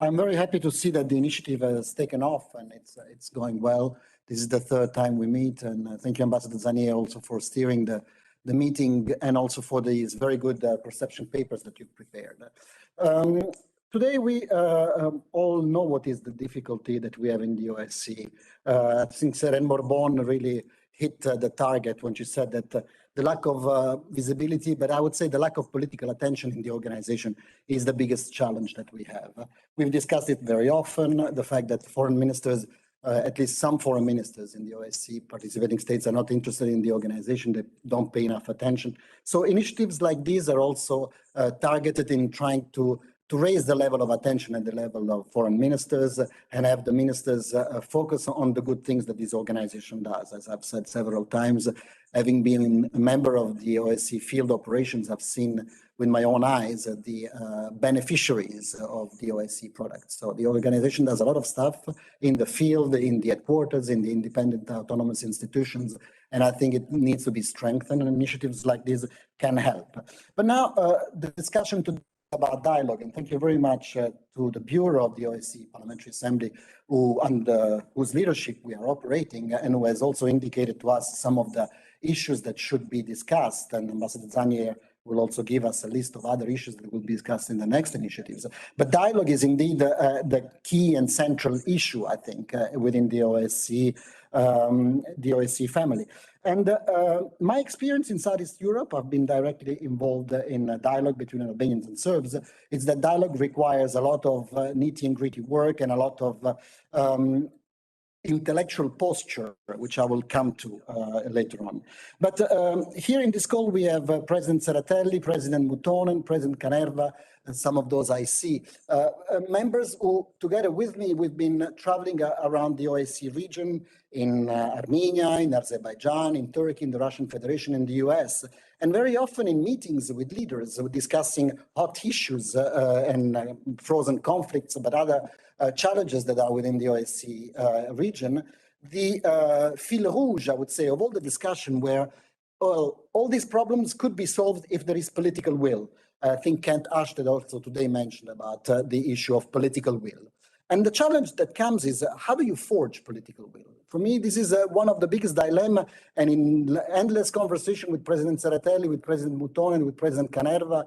I'm very happy to see that the initiative has taken off and it's going well. This is the third time we meet, and thank you, Ambassador Zanier, also for steering the meeting and also for these very good perception papers that you've prepared. Today, we all know what is the difficulty that we have in the OSCE. I think Seren Bourbon really hit the target when she said that the lack of visibility, but I would say the lack of political attention in the organization is the biggest challenge that we have. We've discussed it very often, the fact that foreign ministers, at least some foreign ministers in the OSCE participating states are not interested in the organization, they don't pay enough attention. So initiatives like these are also targeted in trying to raise the level of attention at the level of foreign ministers and have the ministers focus on the good things that this organization does. As I've said several times, having been a member of the OSCE field operations, I've seen with my own eyes the beneficiaries of the OSCE products. So the organization does a lot of stuff in the field, in the headquarters, in the independent autonomous institutions, and I think it needs to be strengthened, and initiatives like this can help. But now the discussion today about dialogue, and thank you very much to the Bureau of the OSCE Parliamentary Assembly, under whose leadership we are operating, and who has also indicated to us some of the issues that should be discussed, and Ambassador Zanier will also give us a list of other issues that will be discussed in the next initiatives. But dialogue is indeed the key and central issue, I think, within the OSCE family. And my experience in Southeast Europe, I've been directly involved in a dialogue between Albanians and Serbs, is that dialogue requires a lot of nitty and gritty work and a lot of intellectual posture, which I will come to later on. But here in this call, we have President Serratelli, President Mutonen, President Kanerva, and some of those I see. Members who, together with me, we've been traveling around the OSCE region in Armenia, in Azerbaijan, in Turkey, in the Russian Federation, in the US, and very often in meetings with leaders discussing hot issues and frozen conflicts, but other challenges that are within the OSCE region. The fil rouge, I would say, of all the discussion where all these problems could be solved if there is political will. I think Kent Ashted also today mentioned about the issue of political will. And the challenge that comes is how do you forge political will? For me, this is one of the biggest dilemma, and in endless conversation with President Serratelli, with President Mutonen, with President Kanerva,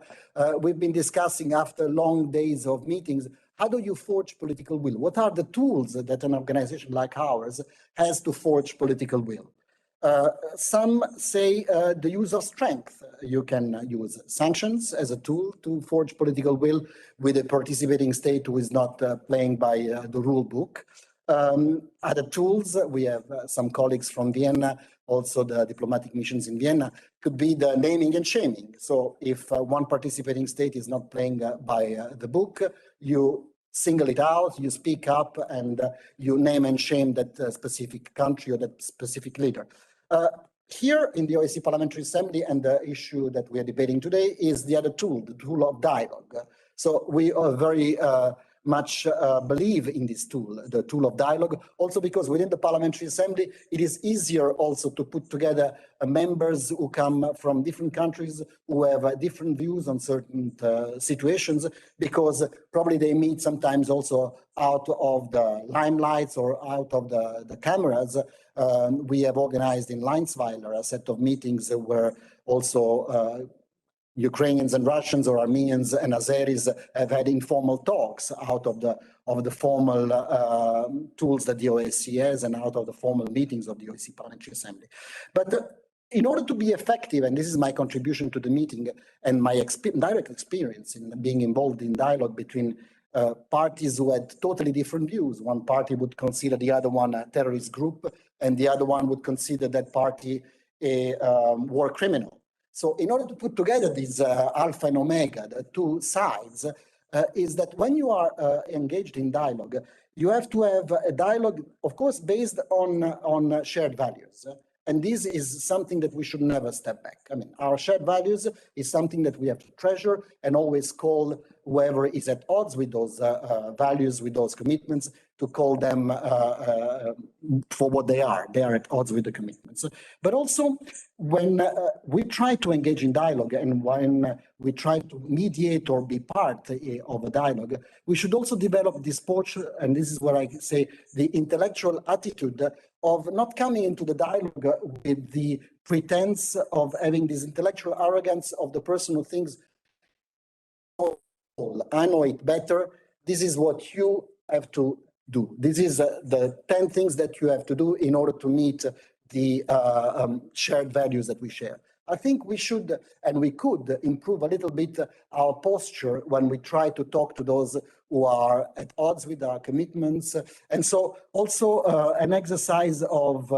we've been discussing after long days of meetings, how do you forge political will? What are the tools that an organization like ours has to forge political will? Some say the use of strength. You can use sanctions as a tool to forge political will with a participating state who is not playing by the rule book. Other tools, we have some colleagues from Vienna, also the diplomatic missions in Vienna, could be the naming and shaming. So if one participating state is not playing by the book, you single it out, you speak up, and you name and shame that specific country or that specific leader. Here in the OSCE Parliamentary Assembly, and the issue that we are debating today is the other tool, the tool of dialogue. So we are very much believe in this tool, the tool of dialogue, also because within the Parliamentary Assembly, it is easier also to put together members who come from different countries, who have different views on certain situations, because probably they meet sometimes also out of the limelights or out of the cameras. We have organized in Leinsweiler a set of meetings where also Ukrainians and Russians or Armenians and Azeris have had informal talks out of the formal tools that the OSCE has and out of the formal meetings of the OSCE Parliamentary Assembly. But in order to be effective, and this is my contribution to the meeting and my direct experience in being involved in dialogue between parties who had totally different views. One party would consider the other one a terrorist group, and the other one would consider that party a war criminal. So in order to put together these alpha and omega, the two sides, is that when you are engaged in dialogue, you have to have a dialogue, of course, based on shared values. And this is something that we should never step back. I mean, our shared values is something that we have to treasure and always call whoever is at odds with those values, with those commitments, to call them for what they are. They are at odds with the commitments. But also, when we try to engage in dialogue and when we try to mediate or be part of a dialogue, we should also develop this posture, and this is where I say the intellectual attitude of not coming into the dialogue with the pretense of having this intellectual arrogance of the person who thinks, oh, I know it better, this is what you have to do. This is the 10 things that you have to do in order to meet the shared values that we share. I think we should and we could improve a little bit our posture when we try to talk to those who are at odds with our commitments. And so also an exercise of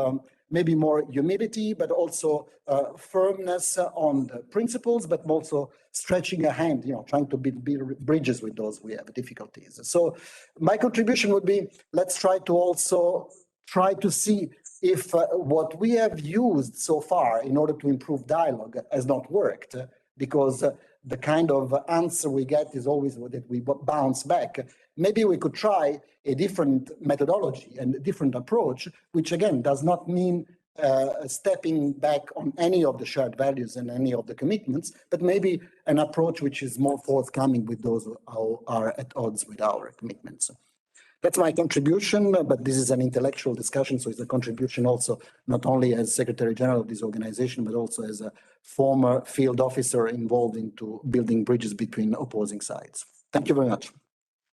maybe more humility, but also firmness on the principles, but also stretching a hand, trying to build bridges with those we have difficulties. So my contribution would be, let's try to also try to see if what we have used so far in order to improve dialogue has not worked, because the kind of answer we get is always that we bounce back. Maybe we could try a different methodology and a different approach, which again does not mean stepping back on any of the shared values and any of the commitments, but maybe an approach which is more forthcoming with those who are at odds with our commitments. That's my contribution, but this is an intellectual discussion, so it's a contribution also not only as Secretary General of this organization, but also as a former field officer involved into building bridges between opposing sides. Thank you very much.